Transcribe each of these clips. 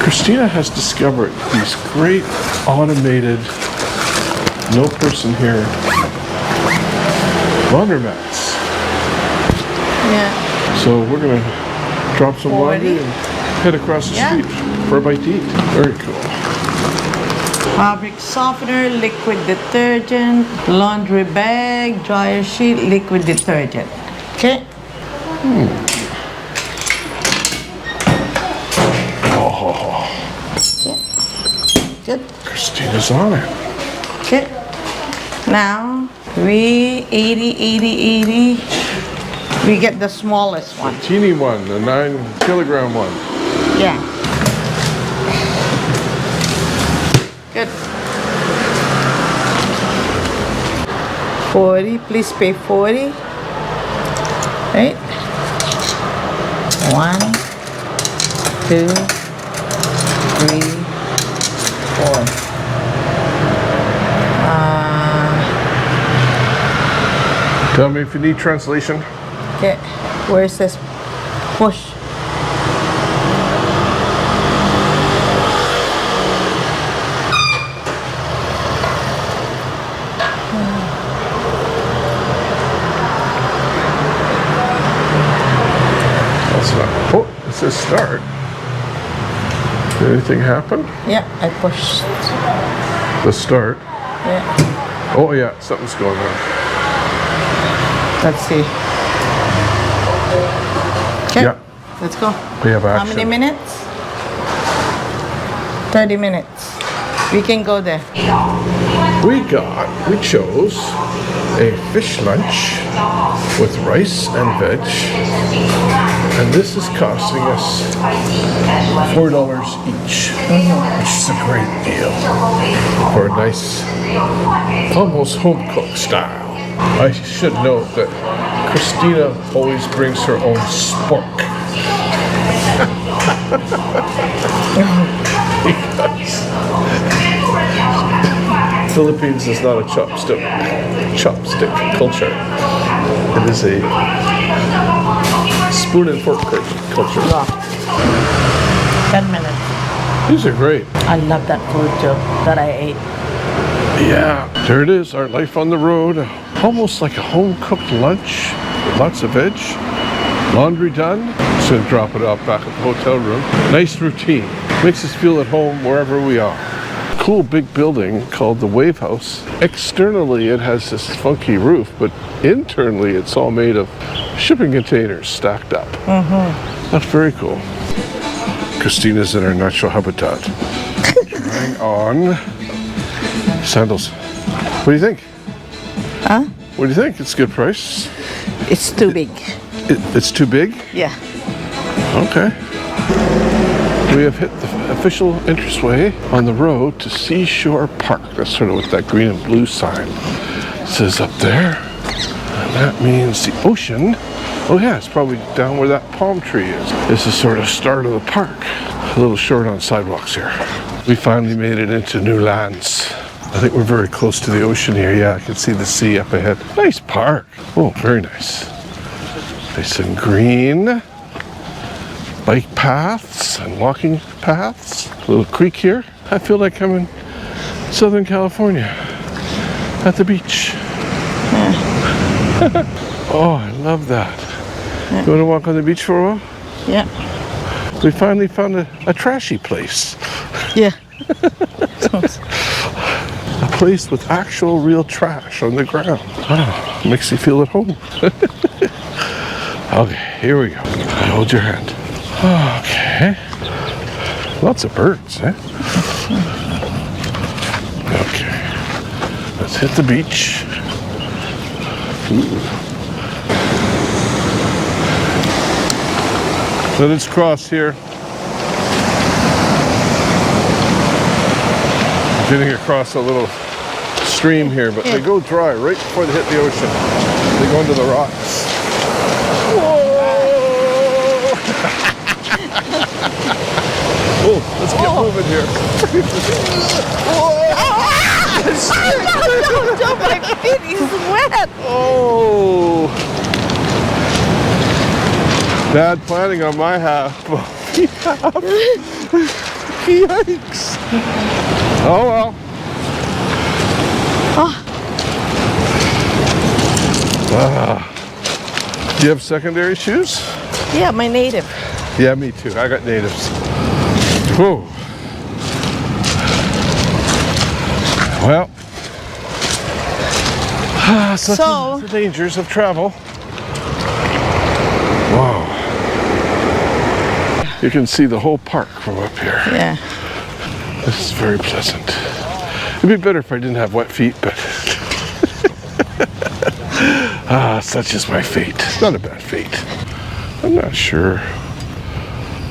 Christina has discovered these great automated, no person here laundromats. Yeah. So we're gonna drop some laundry and head across the street for a bite to eat. Very cool. Fabric softener, liquid detergent, laundry bag, dryer sheet, liquid detergent. Okay. Oh, Good. Christina's on it. Okay. Now we 80. We get the smallest one. Teeny one, the 9-kilogram one. Yeah. Good. 40. Please pay 40. Right. 1, 2, 3, 4. Tell me if you need translation. Okay. Where it says push. That's not. Oh, it says start. Did anything happen? Yeah, I pushed. The start. Yeah. Oh yeah, something's going on. Let's see. Okay. Yeah. Let's go. We have How action. many minutes? 30 minutes. We can go there. We chose a fish lunch with rice and veg, and this is costing us $4 each, which is a great deal for a nice, almost home-cooked style. I should note that Christina always brings her own spork. Philippines is not a chopstick culture. It is a spoon and fork culture. 10 minutes. These are great. I love that food too, that I ate. Yeah, there it is, our life on the road. Almost like a home-cooked lunch with lots of veg. Laundry done. Just gonna drop it off back at the hotel room. Nice routine. Makes us feel at home wherever we are. Cool big building called the Wave House. Externally it has this funky roof, but internally it's all made of shipping containers stacked up. That's very cool. Christina's in her natural habitat. Trying on sandals. What do you think? Huh? What do you think? It's a good price. It's too big. It's too big? Yeah. Okay. We have hit the official entranceway on the road to Seashore Park. That's sort of what that green and blue sign says up there. And that means the ocean. Oh yeah, it's probably down where that palm tree is. This is sort of start of the park. A little short on sidewalks here. We finally made it into new lands. I think we're very close to the ocean here. Yeah, I can see the sea up ahead. Nice park. Oh, very nice. Nice and green. Bike paths and walking paths. A little creek here. I feel like I'm in Southern California at the beach. Oh, I love that. You want to walk on the beach for a while? Yeah. We finally found a trashy place. Yeah. A place with actual real trash on the ground. Oh, makes you feel at home. Okay, here we go. I hold your hand. Okay. Lots of birds, eh? Okay. Let's hit the beach. Ooh. So let's cross here. Getting across a little stream here, but they go dry right before they hit the ocean. They go into the rocks. Whoa! Oh, let's get moving here. Don't, my feet is wet. Oh! Bad planning on my half. Yikes! Oh well. Do you have secondary shoes? Yeah, my native. Yeah, me too. I got natives. Whoa. Well, such So- are the dangers of travel. Wow. You can see the whole park from up here. Yeah. This is very pleasant. It'd be better if I didn't have wet feet, but such is my fate. It's not a bad fate. I'm not sure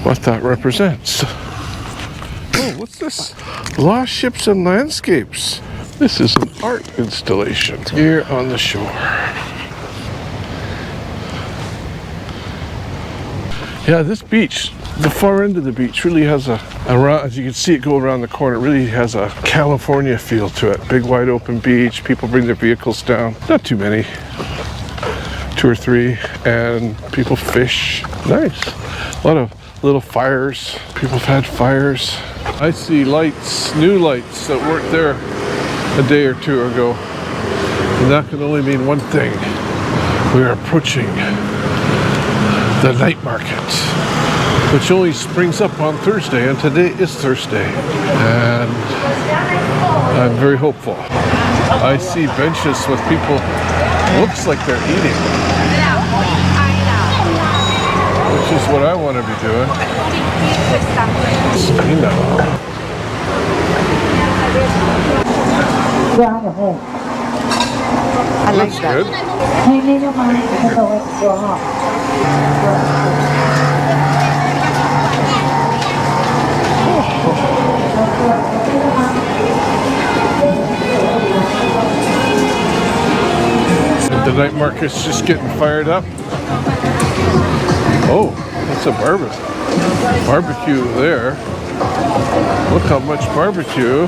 what that represents. Oh, what's this? Lost Ships and Landscapes. This is an art installation here on the shore. Yeah, this beach, the far end of the beach really has as you can see it go around the corner, it really has a California feel to it. Big wide open beach, people bring their vehicles down. Not too many, 2 or 3, and people fish. Nice. A lot of little fires. People have had fires. I see lights, new lights that weren't there a day or 2 ago. And that can only mean one thing. We are approaching the night market, which only springs up on Thursday, and today is Thursday. And I'm very hopeful. I see benches with people, looks like they're eating, which is what I want to be doing. I like That's that. good. The night market's just getting fired up. Oh, that's a barbecue there. Look how much barbecue.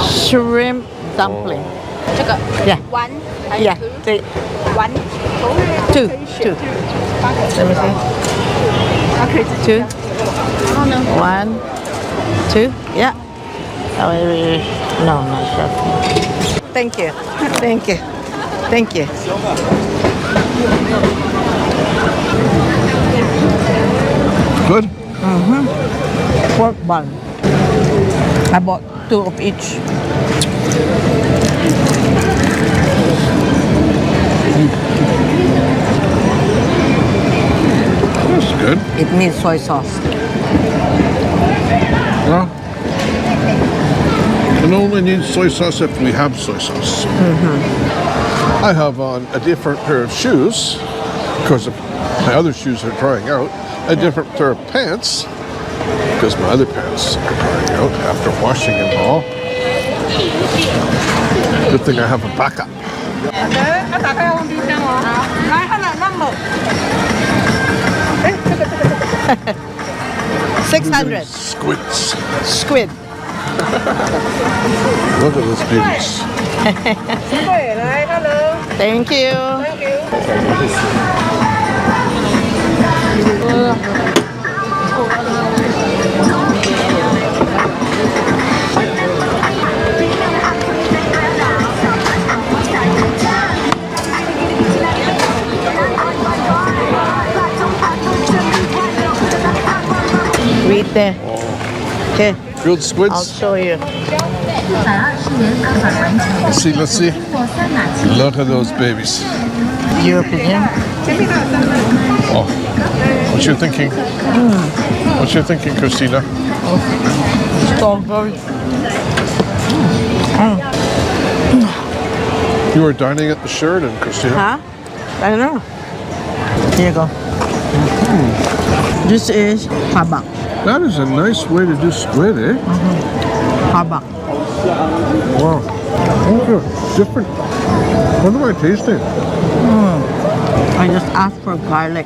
Shrimp dumpling. Yeah. One, Yeah. one, Two. Let me see. okay, 2. 1, 2. Yeah. No, not sure. Thank you. Thank you. Thank you. Good. Pork bun. I bought 2 of each. That's good. It needs soy sauce. Well, it only needs soy sauce if we have soy sauce. I have on a different pair of shoes because my other shoes are drying out. A different pair of pants because my other pants are drying out after washing them all. Good thing I have a backup. 600. Squids. Squid. Look at those babies. Thank you. Read there. Okay, Grilled I'll squids. show you. Let's see. Look at those babies. European. Oh, what you thinking? What you thinking, Christina? Strawberry. You were dining at the Sheraton, Christina. Huh? I don't know. Here you go. This is habak. That is a nice way to do squid, eh? Habak. Wow. Those are different. What am I tasting? I just asked for garlic.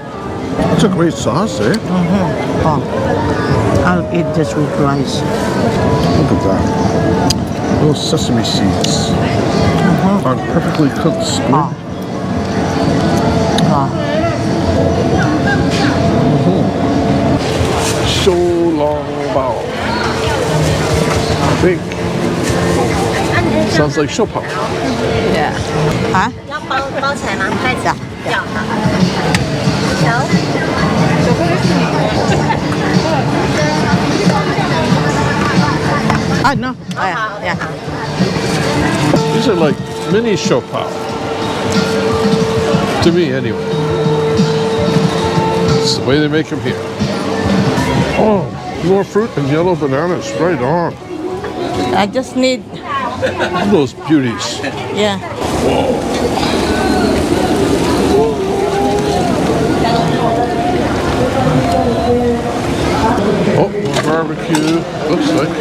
It's a great sauce, eh? Oh, I'll eat this with rice. Look at that. Little sesame seeds on perfectly cooked squid. Oh. So long bao. I think. Sounds like shopao. Yeah. Hả? 要包起来吗？袋子要好。Ah, no. Oh, yeah. These are like mini shopao. To me, anyway. It's the way they make them here. Oh, more fruit and yellow bananas. Right on. I just need, Those beauties. yeah. Oh, more barbecue. Looks like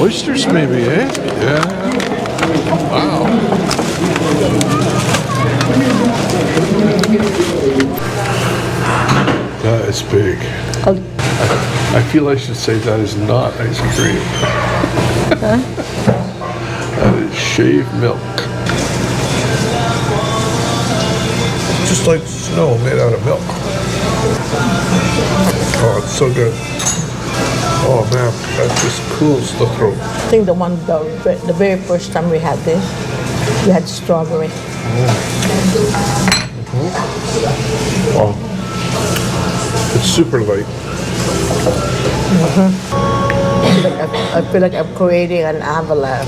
oysters, maybe, eh? Yeah. Wow. That is big. I feel I should say that is not ice cream. That is shaved milk. Just like snow made out of milk. Oh, it's so good. Oh man, that just cools the throat. I think the very first time we had this, we had strawberry. Wow. It's super light. I feel like I'm creating an avalanche.